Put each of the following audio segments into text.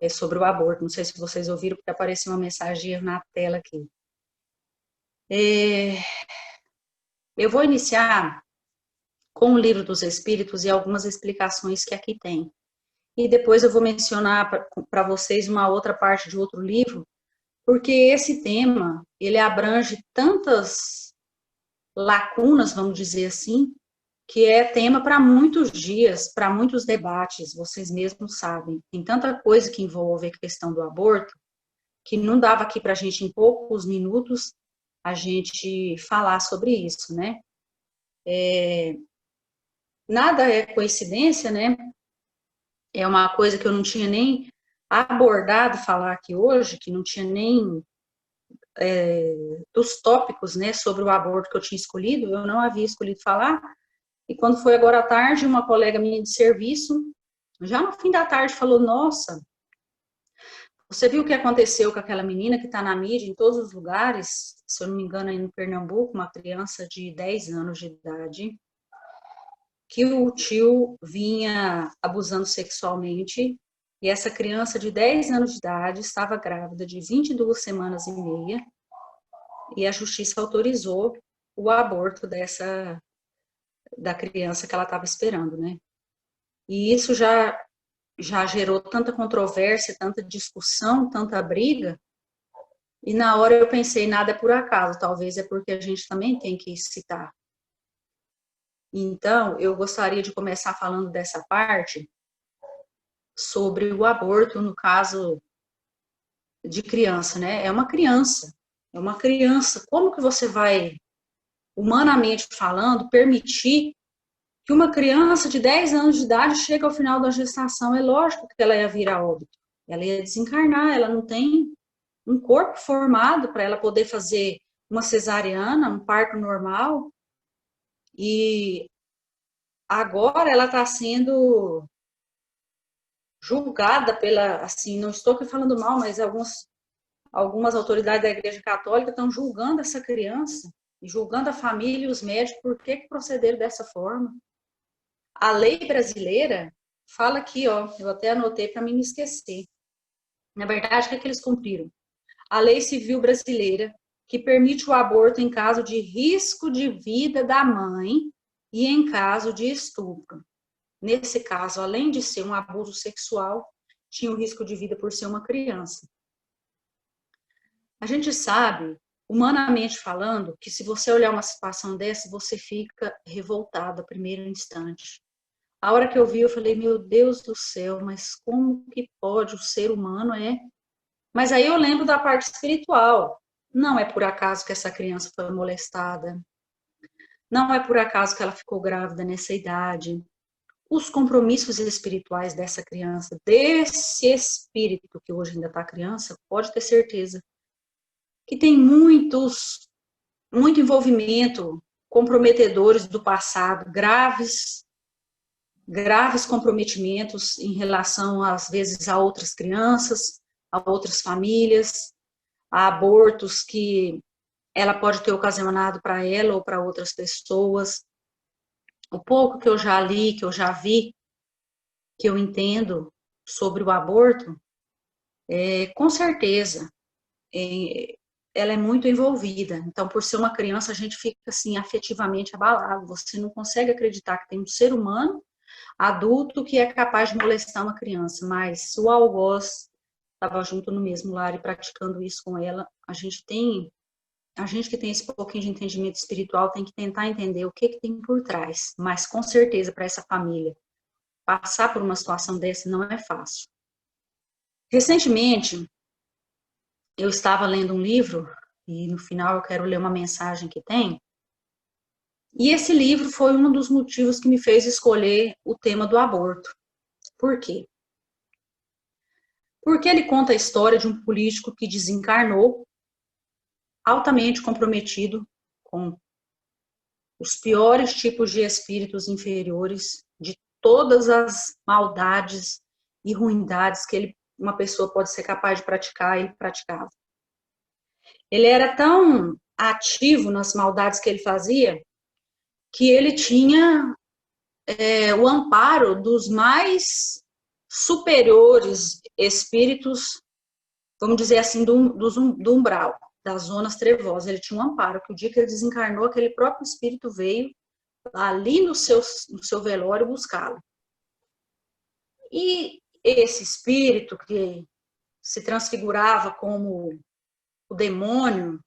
sobre o aborto. Não sei se vocês ouviram, porque apareceu uma mensagem na tela aqui. Eu vou iniciar com o Livro dos Espíritos e algumas explicações que aqui tem. E depois eu vou mencionar para vocês uma outra parte de outro livro, porque esse tema, ele abrange tantas lacunas, vamos dizer assim, que é tema para muitos dias, para muitos debates, vocês mesmos sabem. Tem tanta coisa que envolve a questão do aborto, que não dava aqui para a gente, em poucos minutos, a gente falar sobre isso, né? Nada é coincidência, né? É uma coisa que eu não tinha nem abordado falar aqui hoje, que não tinha nem dos tópicos, né, sobre o aborto que eu tinha escolhido, eu não havia escolhido falar, e quando foi agora à tarde, uma colega minha de serviço, já no fim da tarde, falou, nossa, você viu o que aconteceu com aquela menina que está na mídia, em todos os lugares, se eu não me engano, aí no Pernambuco, uma criança de 10 anos de idade, que o tio vinha abusando sexualmente, e essa criança de 10 anos de idade estava grávida de 22 semanas e meia, e a justiça autorizou o aborto da criança que ela estava esperando, né? E isso já gerou tanta controvérsia, tanta discussão, tanta briga, e na hora eu pensei, nada é por acaso, talvez é porque a gente também tem que citar. Então, eu gostaria de começar falando dessa parte sobre o aborto, no caso de criança, né? É uma criança. Como que você vai, humanamente falando, permitir que uma criança de 10 anos de idade chegue ao final da gestação? É lógico que ela ia vir a óbito. Ela ia desencarnar, ela não tem um corpo formado para ela poder fazer uma cesariana, um parto normal. E agora ela está sendo julgada pela, assim, não estou aqui falando mal, mas algumas autoridades da Igreja Católica estão julgando essa criança, julgando a família e os médicos, por que procederam dessa forma. A lei brasileira fala aqui, ó, eu até anotei para mim não esquecer. Na verdade, o que é que eles cumpriram? A lei civil brasileira, que permite o aborto em caso de risco de vida da mãe e em caso de estupro. Nesse caso, além de ser um abuso sexual, tinha o risco de vida por ser uma criança. A gente sabe, humanamente falando, que se você olhar uma situação dessa, você fica revoltada, primeiro instante. A hora que eu vi, eu falei, meu Deus do céu, mas como que pode o ser humano Mas aí eu lembro da parte espiritual. Não é por acaso que essa criança foi molestada. Não é por acaso que ela ficou grávida nessa idade. Os compromissos espirituais dessa criança, desse espírito que hoje ainda está criança, pode ter certeza que tem muito envolvimento, comprometedores do passado, graves comprometimentos em relação, às vezes, a outras crianças, a outras famílias, a abortos que ela pode ter ocasionado para ela ou para outras pessoas. O pouco que eu já li, que eu já vi, que eu entendo sobre o aborto, com certeza, ela é muito envolvida. Então, por ser uma criança, a gente fica, assim, afetivamente abalado. Você não consegue acreditar que tem um ser humano adulto que é capaz de molestar uma criança, mas o algoz estava junto no mesmo lar e praticando isso com ela. A gente que tem esse pouquinho de entendimento espiritual tem que tentar entender o que tem por trás, mas com certeza para essa família passar por uma situação dessa não é fácil. Recentemente, eu estava lendo um livro, e no final eu quero ler uma mensagem que tem, e esse livro foi um dos motivos que me fez escolher o tema do aborto. Por quê? Porque ele conta a história de um político que desencarnou, altamente comprometido com os piores tipos de espíritos inferiores, de todas as maldades e ruindades que uma pessoa pode ser capaz de praticar, ele praticava. Ele era tão ativo nas maldades que ele fazia, que ele tinha o amparo dos mais superiores, espíritos, vamos dizer assim, do umbral, das zonas trevosas. Ele tinha um amparo, que o dia que ele desencarnou, aquele próprio espírito veio ali no seu velório buscá-lo. E esse espírito que se transfigurava como o demônio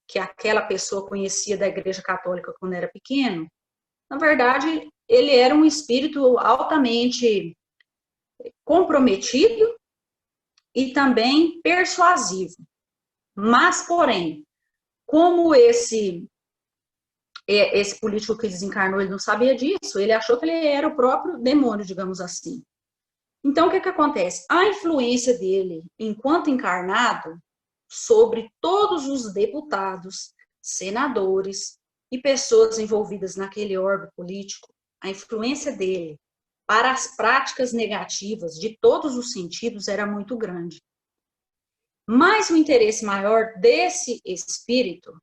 que aquela pessoa conhecia da Igreja Católica quando era pequeno, na verdade, ele era um espírito altamente comprometido e também persuasivo. Mas, porém, como esse político que desencarnou, ele não sabia disso, ele achou que ele era o próprio demônio, digamos assim. Então, o que acontece? A influência dele, enquanto encarnado, sobre todos os deputados, senadores e pessoas envolvidas naquele órgão político, a influência dele para as práticas negativas de todos os sentidos era muito grande. Mas o interesse maior desse espírito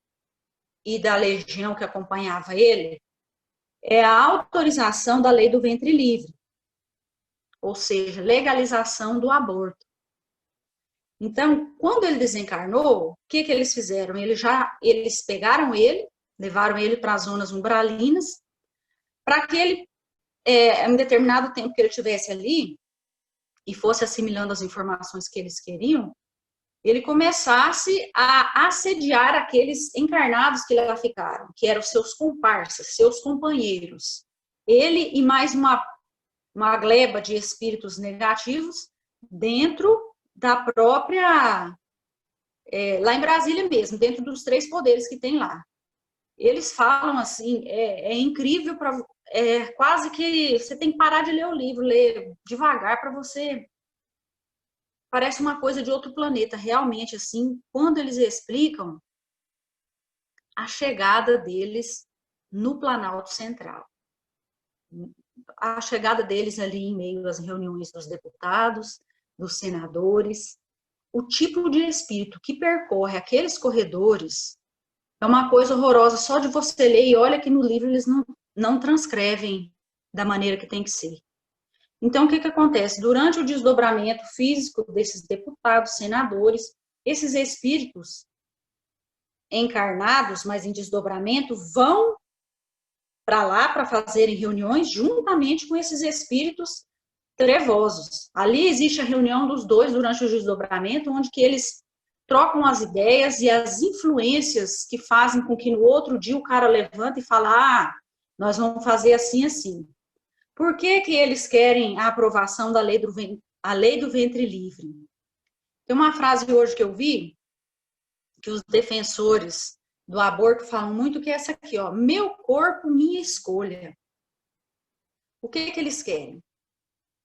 e da legião que acompanhava ele é a autorização da lei do ventre livre, ou seja, legalização do aborto. Então, quando ele desencarnou, o que eles fizeram? Eles pegaram ele, levaram ele para as zonas umbralinas, para que ele, em determinado tempo que ele estivesse ali, e fosse assimilando as informações que eles queriam, ele começasse a assediar aqueles encarnados que lá ficaram, que eram seus comparsas, seus companheiros. Ele e mais uma gleba de espíritos negativos dentro da própria, lá em Brasília mesmo, dentro dos 3 poderes que tem lá. Eles falam assim, é incrível, quase que você tem que parar de ler o livro, ler devagar para você. Parece uma coisa de outro planeta, realmente, assim, quando eles explicam a chegada deles no Planalto Central. A chegada deles ali em meio às reuniões dos deputados, dos senadores, o tipo de espírito que percorre aqueles corredores é uma coisa horrorosa, só de você ler, e olha que no livro eles não transcrevem da maneira que tem que ser. Então, o que acontece? Durante o desdobramento físico desses deputados, senadores, esses espíritos encarnados, mas em desdobramento, vão para lá para fazerem reuniões juntamente com esses espíritos trevosos. Ali existe a reunião dos dois durante o desdobramento, onde que eles trocam as ideias e as influências que fazem com que no outro dia o cara levanta e fala, nós vamos fazer assim, assim. Por que eles querem a aprovação da lei do ventre livre? Tem uma frase hoje que eu vi, que os defensores do aborto falam muito, que é essa aqui, ó, meu corpo, minha escolha. O que eles querem?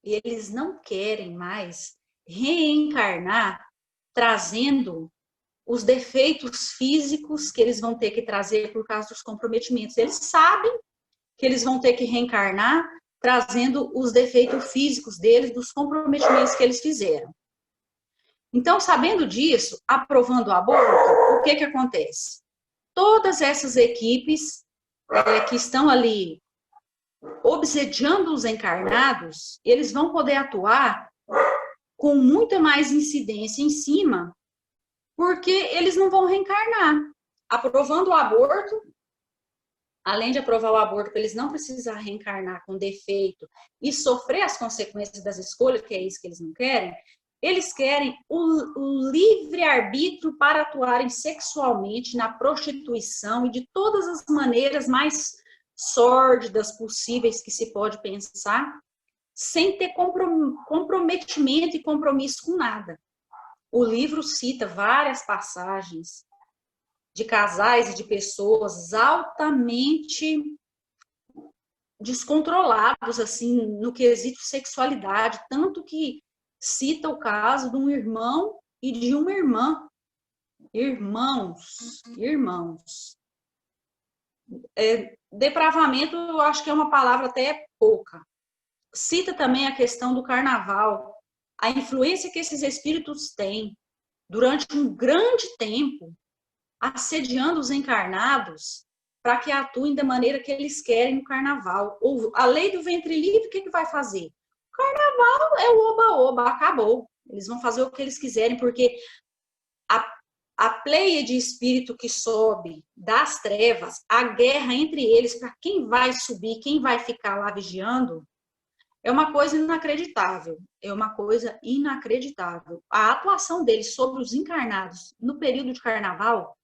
Eles não querem mais reencarnar trazendo os defeitos físicos que eles vão ter que trazer por causa dos comprometimentos. Eles sabem que eles vão ter que reencarnar trazendo os defeitos físicos deles, dos comprometimentos que eles fizeram. Então, sabendo disso, aprovando o aborto, o que acontece? Todas essas equipes que estão ali obsediando os encarnados, eles vão poder atuar com muita mais incidência em cima, porque eles não vão reencarnar. Aprovando o aborto, além de aprovar o aborto, para eles não precisar reencarnar com defeito e sofrer as consequências das escolhas, que é isso que eles não querem, eles querem o livre-arbítrio para atuarem sexualmente na prostituição e de todas as maneiras mais sórdidas possíveis que se pode pensar, sem ter comprometimento e compromisso com nada. O livro cita várias passagens de casais e de pessoas altamente descontrolados, assim, no quesito sexualidade, tanto que cita o caso de um irmão e de uma irmã. Irmãos. Depravamento, eu acho que é uma palavra até pouca. Cita também a questão do carnaval, a influência que esses espíritos têm durante um grande tempo, assediando os encarnados para que atuem da maneira que eles querem no carnaval. A lei do ventre livre, o que vai fazer? É o oba-oba, acabou. Eles vão fazer o que eles quiserem, porque a pleia de espírito que sobe das trevas, a guerra entre eles, para quem vai subir, quem vai ficar lá vigiando, é uma coisa inacreditável. É uma coisa inacreditável. A atuação deles sobre os encarnados no período de carnaval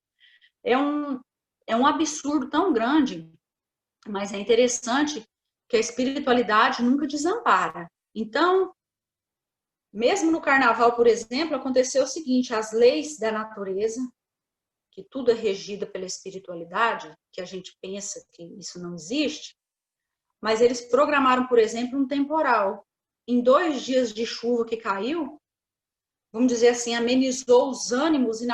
é um absurdo tão grande, mas é interessante que a espiritualidade nunca desampara. Então, mesmo no carnaval, por exemplo, aconteceu o seguinte: as leis da natureza, que tudo é regido pela espiritualidade, que a gente pensa que isso não existe, mas eles programaram, por exemplo, um temporal. Em 2 dias de chuva que caiu, vamos dizer assim, amenizou os ânimos, e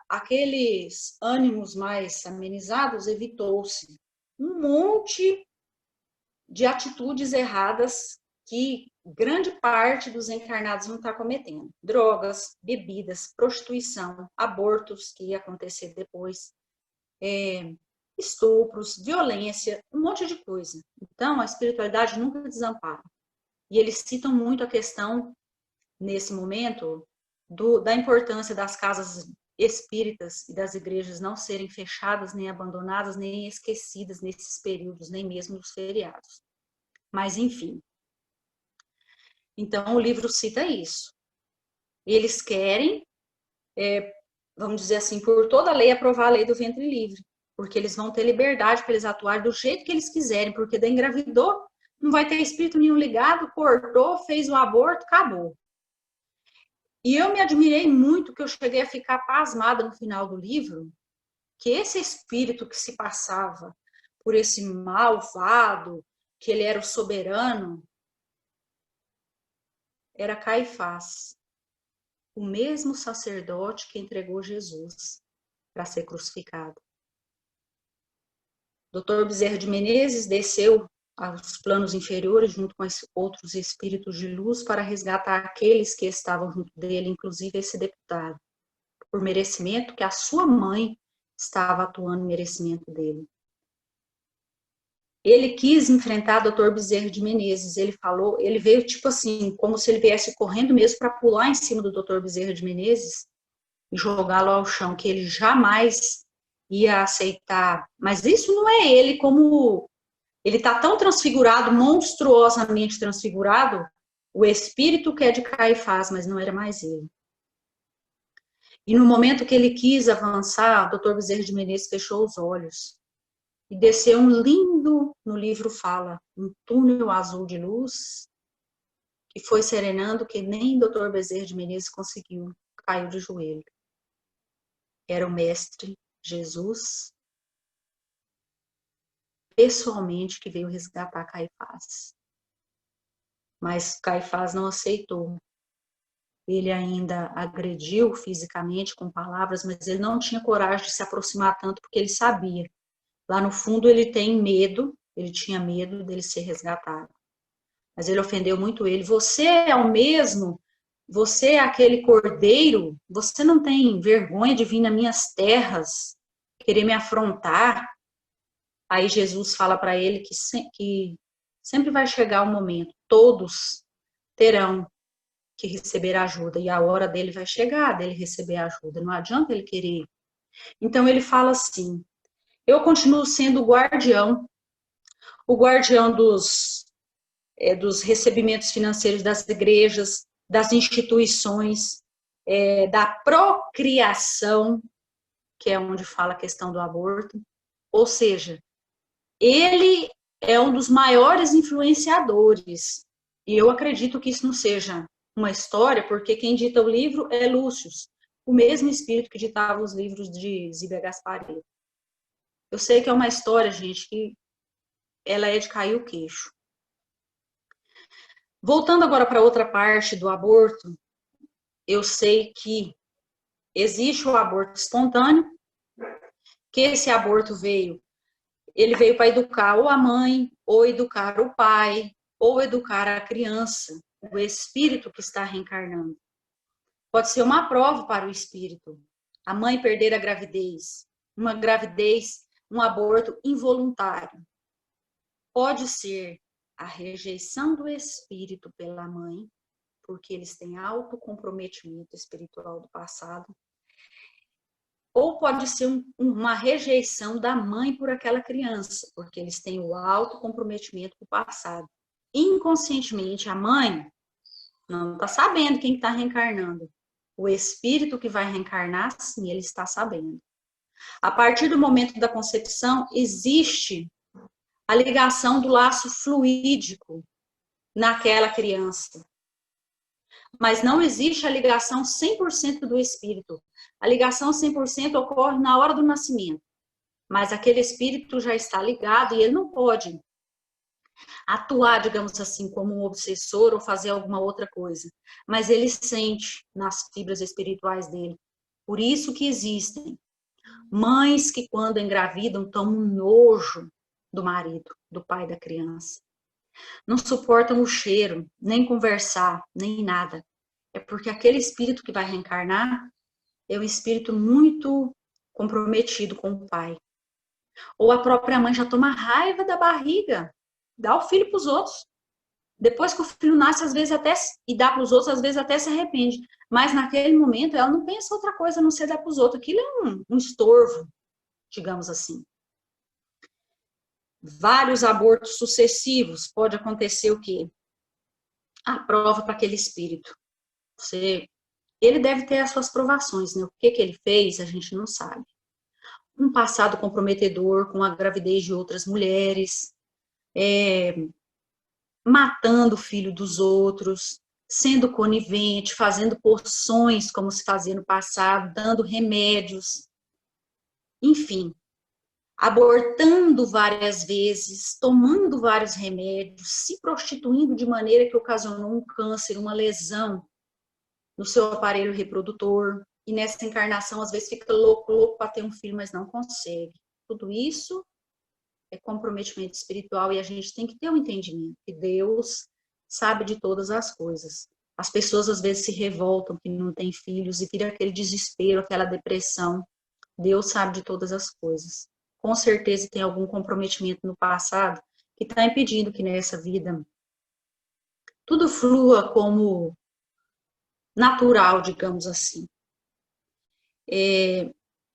aqueles ânimos mais amenizados, evitou-se um monte de atitudes erradas que grande parte dos encarnados vão estar cometendo. Drogas, bebidas, prostituição, abortos, que ia acontecer depois, estupros, violência, um monte de coisa. Então, a espiritualidade nunca desampara. E eles citam muito a questão, nesse momento, da importância das casas espíritas e das igrejas não serem fechadas, nem abandonadas, nem esquecidas nesses períodos, nem mesmo nos feriados. Mas, enfim. Então, o livro cita isso. Eles querem, vamos dizer assim, por toda a lei, aprovar a lei do ventre livre, porque eles vão ter liberdade para eles atuarem do jeito que eles quiserem, porque daí engravidou, não vai ter espírito nenhum ligado, cortou, fez o aborto, acabou. E eu me admirei muito, que eu cheguei a ficar pasmada no final do livro, que esse espírito que se passava por esse malvado, que ele era o soberano, era Caifás, o mesmo sacerdote que entregou Jesus para ser crucificado. Dr. Bezerra de Menezes desceu aos planos inferiores junto com outros espíritos de luz para resgatar aqueles que estavam junto dele, inclusive esse deputado, por merecimento que a sua mãe estava atuando em merecimento dele. Ele quis enfrentar Dr. Bezerra de Menezes, ele veio tipo assim, como se ele viesse correndo mesmo para pular em cima do Dr. Bezerra de Menezes e jogá-lo ao chão, que ele jamais ia aceitar. Mas isso não é ele, como ele está tão transfigurado, monstruosamente transfigurado, o espírito que é de Caifás, mas não era mais ele. E no momento que ele quis avançar, o Dr. Bezerra de Menezes fechou os olhos e desceu um lindo, no livro fala, um túnel azul de luz, que foi serenando, que nem Dr. Bezerra de Menezes conseguiu, caiu de joelho. Era o mestre Jesus, pessoalmente, que veio resgatar Caifás. Mas Caifás não aceitou. Ele ainda agrediu fisicamente com palavras, mas ele não tinha coragem de se aproximar tanto, porque ele sabia. Lá no fundo ele tinha medo dele ser resgatado. Mas ele ofendeu muito ele. Você é o mesmo? Você é aquele cordeiro? Você não tem vergonha de vir nas minhas terras, querer me afrontar? Aí Jesus fala para ele que sempre vai chegar um momento, todos terão que receber ajuda, e a hora dele vai chegar, dele receber ajuda, não adianta ele querer. Então ele fala assim: eu continuo sendo o guardião dos recebimentos financeiros das igrejas, das instituições, da procriação, que é onde fala a questão do aborto, ou seja, ele é um dos maiores influenciadores, e eu acredito que isso não seja uma história, porque quem dita o livro é Lúcio, o mesmo espírito que ditava os livros de Zíbia Gasparetto. Eu sei que é uma história, gente, que ela é de cair o queixo. Voltando agora para outra parte do aborto, eu sei que existe o aborto espontâneo, que esse aborto ele veio para educar ou a mãe, ou educar o pai, ou educar a criança, o espírito que está reencarnando. Pode ser uma prova para o espírito. A mãe perder a gravidez, uma gravidez, um aborto involuntário. Pode ser a rejeição do espírito pela mãe, porque eles têm alto comprometimento espiritual do passado, ou pode ser uma rejeição da mãe por aquela criança, porque eles têm o alto comprometimento com o passado. Inconscientemente, a mãe não está sabendo quem está reencarnando. O espírito que vai reencarnar, sim, ele está sabendo. A partir do momento da concepção, existe a ligação do laço fluídico naquela criança. Mas não existe a ligação 100% do espírito. A ligação 100% ocorre na hora do nascimento. Mas aquele espírito já está ligado e ele não pode atuar, digamos assim, como um obsessor ou fazer alguma outra coisa. Mas ele sente nas fibras espirituais dele. Por isso que existem mães que, quando engravidam, tomam nojo do marido, do pai da criança. Não suportam o cheiro, nem conversar, nem nada. É porque aquele espírito que vai reencarnar é um espírito muito comprometido com o pai. Ou a própria mãe já toma raiva da barriga, dá o filho para os outros. Depois que o filho nasce, às vezes até, e dá para os outros, às vezes até se arrepende. Mas naquele momento ela não pensa outra coisa a não ser dar para os outros. Aquilo é um estorvo, digamos assim. Vários abortos sucessivos, pode acontecer o quê? A prova para aquele espírito. Ele deve ter as suas provações, né? O que ele fez, a gente não sabe. Um passado comprometedor com a gravidez de outras mulheres, matando o filho dos outros, sendo conivente, fazendo porções como se fazia no passado, dando remédios, enfim, abortando várias vezes, tomando vários remédios, se prostituindo de maneira que ocasionou um câncer, uma lesão no seu aparelho reprodutor, e nessa encarnação às vezes fica louco para ter um filho, mas não consegue. Tudo isso é comprometimento espiritual e a gente tem que ter um entendimento que Deus sabe de todas as coisas. As pessoas às vezes se revoltam que não têm filhos e vira aquele desespero, aquela depressão. Deus sabe de todas as coisas. Com certeza tem algum comprometimento no passado que está impedindo que nessa vida tudo flua como natural, digamos assim.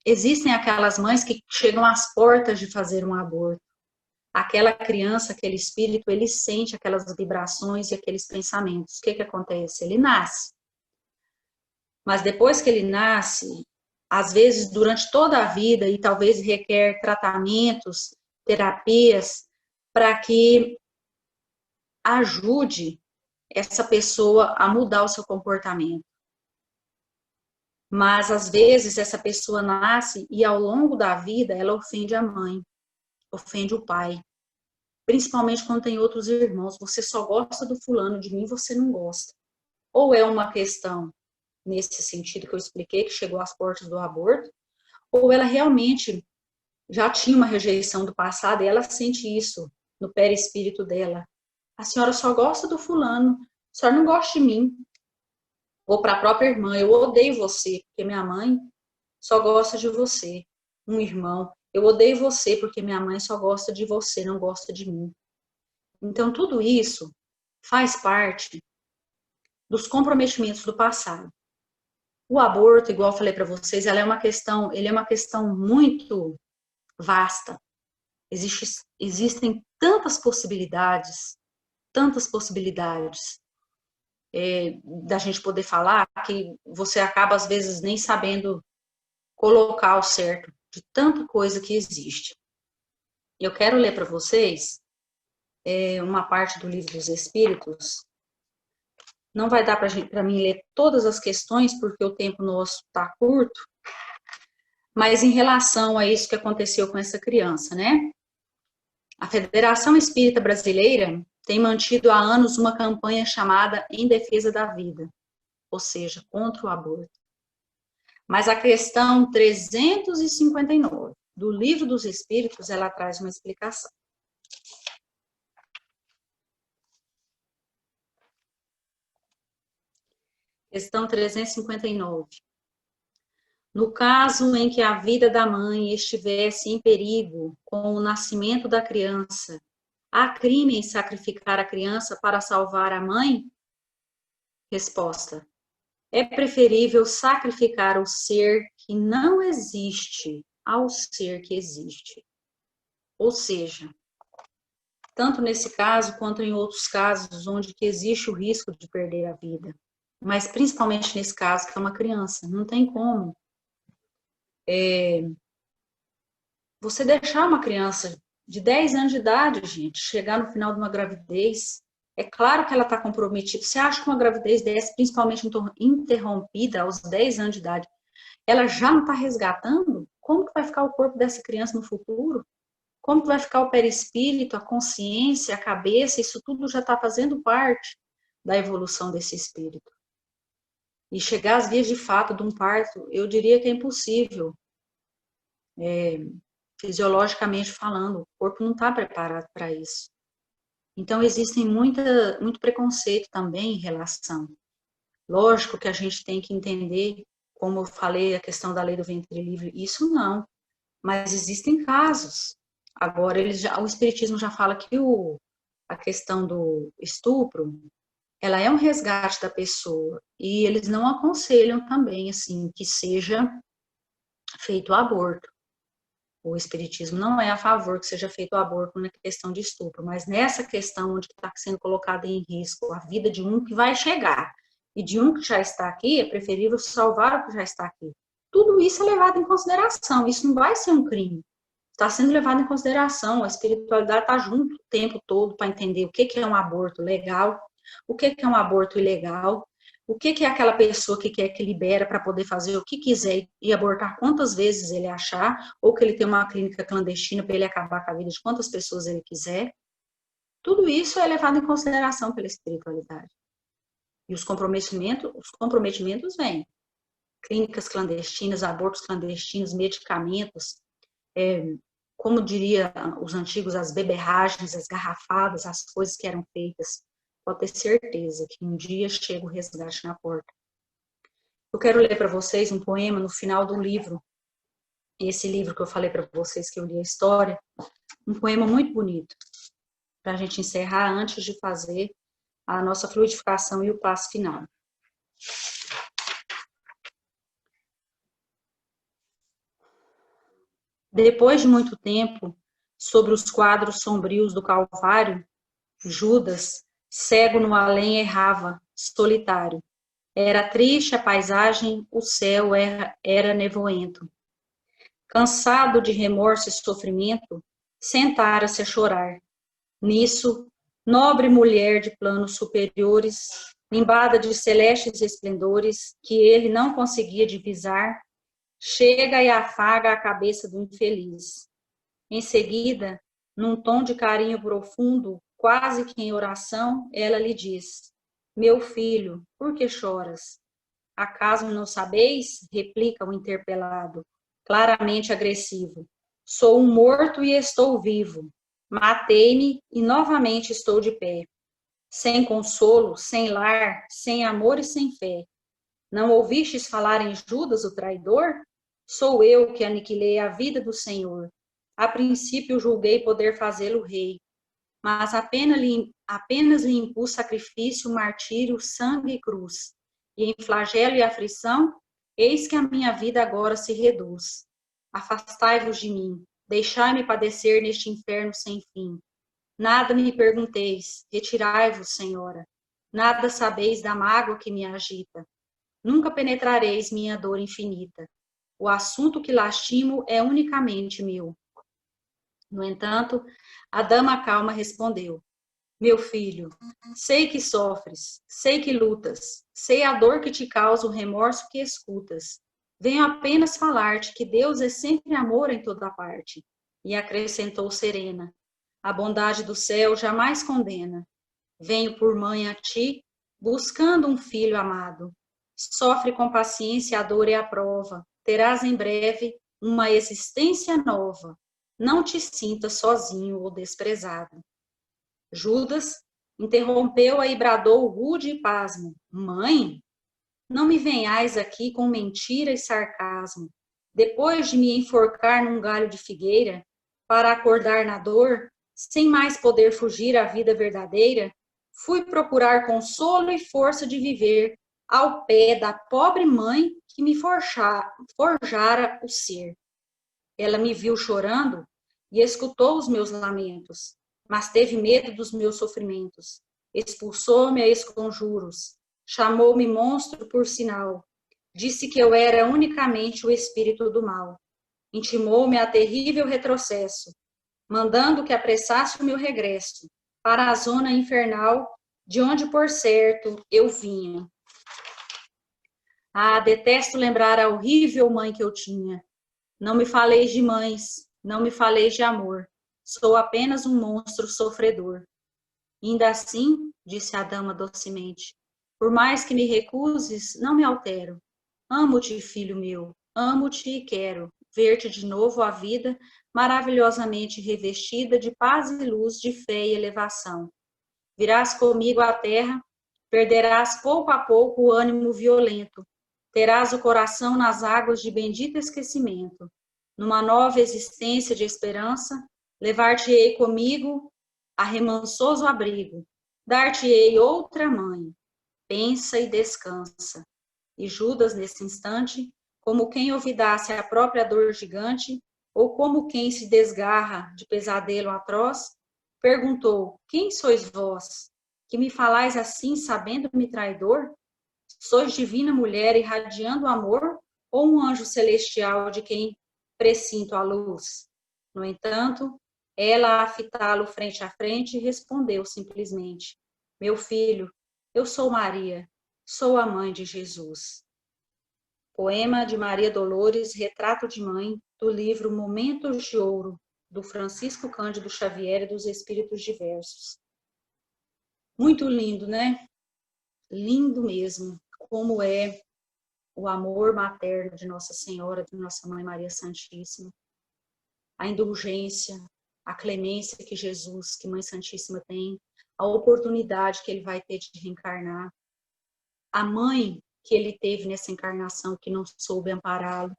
Existem aquelas mães que chegam às portas de fazer um aborto. Aquela criança, aquele espírito, ele sente aquelas vibrações e aqueles pensamentos. O que acontece? Ele nasce. Mas depois que ele nasce, às vezes durante toda a vida, e talvez requer tratamentos, terapias, para que ajude essa pessoa a mudar o seu comportamento. Mas, às vezes, essa pessoa nasce e, ao longo da vida, ela ofende a mãe, ofende o pai. Principalmente quando tem outros irmãos. Você só gosta do fulano, de mim você não gosta. Ou é uma questão, nesse sentido que eu expliquei, que chegou às portas do aborto, ou ela realmente já tinha uma rejeição do passado e ela sente isso no perispírito dela. A senhora só gosta do fulano, a senhora não gosta de mim. Ou para a própria irmã, eu odeio você, porque minha mãe só gosta de você. Um irmão, eu odeio você, porque minha mãe só gosta de você, não gosta de mim. Então, tudo isso faz parte dos comprometimentos do passado. O aborto, igual eu falei para vocês, ele é uma questão muito vasta. Existem tantas possibilidades da gente poder falar, que você acaba, às vezes, nem sabendo colocar o certo de tanta coisa que existe. Eu quero ler para vocês uma parte do Livro dos Espíritos. Não vai dar para mim ler todas as questões, porque o tempo nosso está curto, mas em relação a isso que aconteceu com essa criança, né? A Federação Espírita Brasileira tem mantido há anos uma campanha chamada Em Defesa da Vida, ou seja, contra o aborto. Mas a questão 359 do Livro dos Espíritos, ela traz uma explicação. Questão 359. No caso em que a vida da mãe estivesse em perigo com o nascimento da criança Há crime em sacrificar a criança para salvar a mãe? Resposta: é preferível sacrificar o ser que não existe ao ser que existe. Ou seja, tanto nesse caso quanto em outros casos onde que existe o risco de perder a vida, mas principalmente nesse caso que é uma criança, não tem como você deixar uma criança de 10 anos de idade, gente, chegar no final de uma gravidez. É claro que ela está comprometida. Você acha que uma gravidez dessa, principalmente interrompida aos 10 anos de idade, ela já não está resgatando? Como que vai ficar o corpo dessa criança no futuro? Como que vai ficar o perispírito, a consciência, a cabeça? Isso tudo já está fazendo parte da evolução desse espírito. E chegar às vias de fato de um parto, eu diria que é impossível. Fisiologicamente falando, o corpo não está preparado para isso. Então, existem muito preconceito também em relação. Lógico que a gente tem que entender, como eu falei, a questão da lei do ventre livre, isso não. Mas existem casos. Agora, o Espiritismo já fala que a questão do estupro, ela é um resgate da pessoa. E eles não aconselham também, assim, que seja feito o aborto. O Espiritismo não é a favor que seja feito o aborto na questão de estupro, mas nessa questão onde está sendo colocada em risco a vida de um que vai chegar e de um que já está aqui, é preferível salvar o que já está aqui. Tudo isso é levado em consideração, isso não vai ser um crime. Está sendo levado em consideração, a espiritualidade está junto o tempo todo para entender o que é um aborto legal, o que é um aborto ilegal, o que é aquela pessoa que quer que libera para poder fazer o que quiser e abortar quantas vezes ele achar, ou que ele tem uma clínica clandestina para ele acabar com a vida de quantas pessoas ele quiser. Tudo isso é levado em consideração pela espiritualidade. E os comprometimentos vêm. Clínicas clandestinas, abortos clandestinos, medicamentos, como diria os antigos, as beberragens, as garrafadas, as coisas que eram feitas. Pode ter certeza que um dia chega o resgate na porta. Eu quero ler para vocês um poema no final do livro, esse livro que eu falei para vocês que eu li a história, um poema muito bonito, para a gente encerrar antes de fazer a nossa fluidificação e o passo final. Depois de muito tempo, sobre os quadros sombrios do Calvário, Judas, cego no além, errava, solitário. Era triste a paisagem, o céu era nevoento. Cansado de remorso e sofrimento, sentara-se a chorar. Nisso, nobre mulher de planos superiores, nimbada de celestes esplendores, que ele não conseguia divisar, chega e afaga a cabeça do infeliz. Em seguida, num tom de carinho profundo, quase que em oração, ela lhe diz: meu filho, por que choras? Acaso não sabeis? Replica o interpelado, claramente agressivo. Sou um morto e estou vivo. Matei-me e novamente estou de pé. Sem consolo, sem lar, sem amor e sem fé. Não ouvistes falar em Judas, o traidor? Sou eu que aniquilei a vida do Senhor. A princípio julguei poder fazê-lo rei, mas apenas lhe impus sacrifício, martírio, sangue e cruz. E em flagelo e aflição, eis que a minha vida agora se reduz. Afastai-vos de mim, deixai-me padecer neste inferno sem fim. Nada me pergunteis, retirai-vos, Senhora. Nada sabeis da mágoa que me agita. Nunca penetrareis minha dor infinita. O assunto que lastimo é unicamente meu. No entanto, a dama calma respondeu: meu filho, sei que sofres, sei que lutas, sei a dor que te causa o remorso que escutas. Venho apenas falar-te que Deus é sempre amor em toda parte. E acrescentou serena: a bondade do céu jamais condena. Venho por mãe a ti, buscando um filho amado. Sofre com paciência a dor e a prova. Terás em breve uma existência nova. Não te sintas sozinho ou desprezado. Judas interrompeu-a e bradou rude e pasmo: mãe, não me venhais aqui com mentira e sarcasmo. Depois de me enforcar num galho de figueira, para acordar na dor, sem mais poder fugir à vida verdadeira, fui procurar consolo e força de viver ao pé da pobre mãe que me forjara o ser. Ela me viu chorando e escutou os meus lamentos, mas teve medo dos meus sofrimentos. Expulsou-me a esconjuros, chamou-me monstro por sinal, disse que eu era unicamente o espírito do mal. Intimou-me a terrível retrocesso, mandando que apressasse o meu regresso para a zona infernal, de onde, por certo, eu vinha. Ah, detesto lembrar a horrível mãe que eu tinha. Não me faleis de mães, não me faleis de amor. Sou apenas um monstro sofredor. Ainda assim, disse a dama docemente, por mais que me recuses, não me altero. Amo-te, filho meu, amo-te e quero ver-te de novo a vida maravilhosamente revestida de paz e luz, de fé e elevação. Virás comigo à terra, perderás pouco a pouco o ânimo violento, terás o coração nas águas de bendito esquecimento. Numa nova existência de esperança, levar-te-ei comigo a remansoso abrigo, dar-te-ei outra mãe. Pensa e descansa. E Judas, nesse instante, como quem olvidasse a própria dor gigante, ou como quem se desgarra de pesadelo atroz, perguntou: quem sois vós, que me falais assim, sabendo-me traidor? Sois divina mulher irradiando amor, ou um anjo celestial de quem presinto a luz? No entanto, ela, a fitá-lo frente a frente, respondeu simplesmente: meu filho, eu sou Maria, sou a mãe de Jesus. Poema de Maria Dolores, Retrato de Mãe, do livro Momentos de Ouro, do Francisco Cândido Xavier e dos Espíritos Diversos. Muito lindo, né? Lindo mesmo, como é o amor materno de Nossa Senhora, de Nossa Mãe Maria Santíssima, a indulgência, a clemência que Jesus, que Mãe Santíssima tem, a oportunidade que ele vai ter de reencarnar, a mãe que ele teve nessa encarnação que não soube ampará-lo.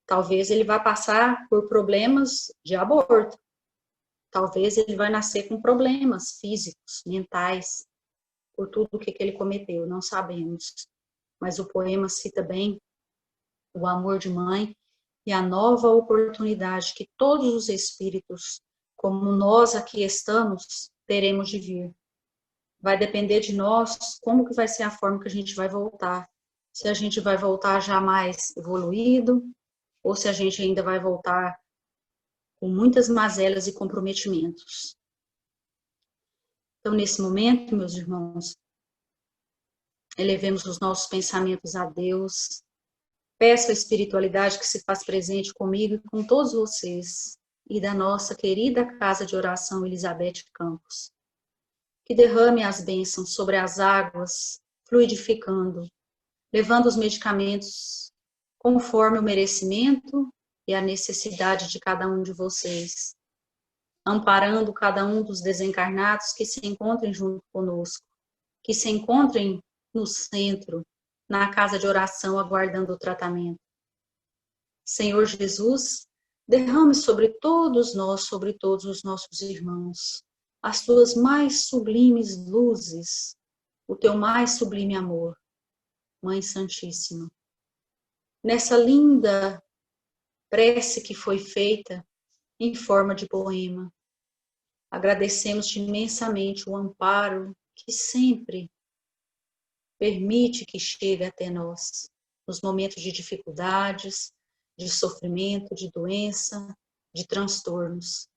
Talvez ele vá passar por problemas de aborto, talvez ele vai nascer com problemas físicos, mentais, por tudo que ele cometeu, não sabemos. Mas o poema cita bem o amor de mãe e a nova oportunidade que todos os espíritos, como nós aqui estamos, teremos de vir. Vai depender de nós como que vai ser a forma que a gente vai voltar. Se a gente vai voltar já mais evoluído, ou se a gente ainda vai voltar com muitas mazelas e comprometimentos. Então, nesse momento, meus irmãos, elevemos os nossos pensamentos a Deus. Peço a espiritualidade que se faz presente comigo e com todos vocês e da nossa querida Casa de Oração Elizabeth Campos. Que derrame as bênçãos sobre as águas, fluidificando, levando os medicamentos conforme o merecimento e a necessidade de cada um de vocês, amparando cada um dos desencarnados que se encontrem junto conosco, que se encontrem no centro, na casa de oração, aguardando o tratamento. Senhor Jesus, derrame sobre todos nós, sobre todos os nossos irmãos, as tuas mais sublimes luzes, o teu mais sublime amor, Mãe Santíssima. Nessa linda prece que foi feita em forma de poema, agradecemos-te imensamente o amparo que sempre permite que chegue até nós, nos momentos de dificuldades, de sofrimento, de doença, de transtornos.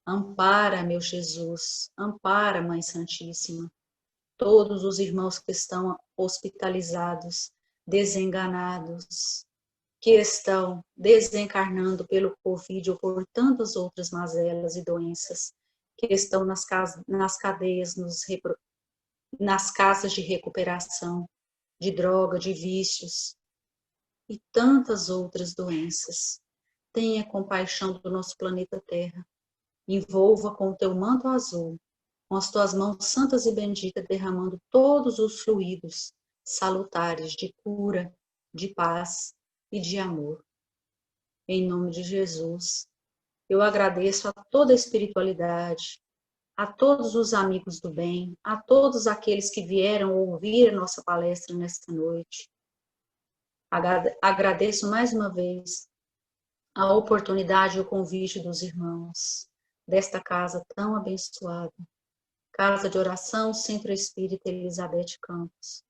Ampara, meu Jesus, ampara, Mãe Santíssima, todos os irmãos que estão hospitalizados, desenganados, que estão desencarnando pelo Covid ou por tantas outras mazelas e doenças, que estão nas cadeias, nas casas de recuperação, de droga, de vícios e tantas outras doenças. Tenha compaixão do nosso planeta Terra. Envolva com o teu manto azul, com as tuas mãos santas e benditas, derramando todos os fluidos salutares de cura, de paz e de amor. Em nome de Jesus, Eu agradeço a toda a espiritualidade, a todos os amigos do bem, a todos aqueles que vieram ouvir a nossa palestra nesta noite. Agradeço mais uma vez a oportunidade e o convite dos irmãos desta casa tão abençoada, Casa de Oração Centro Espírita Elizabeth Campos.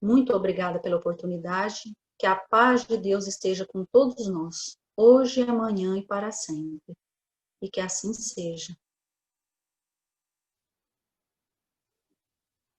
Muito obrigada pela oportunidade, que a paz de Deus esteja com todos nós, hoje, amanhã e para sempre. E que assim seja.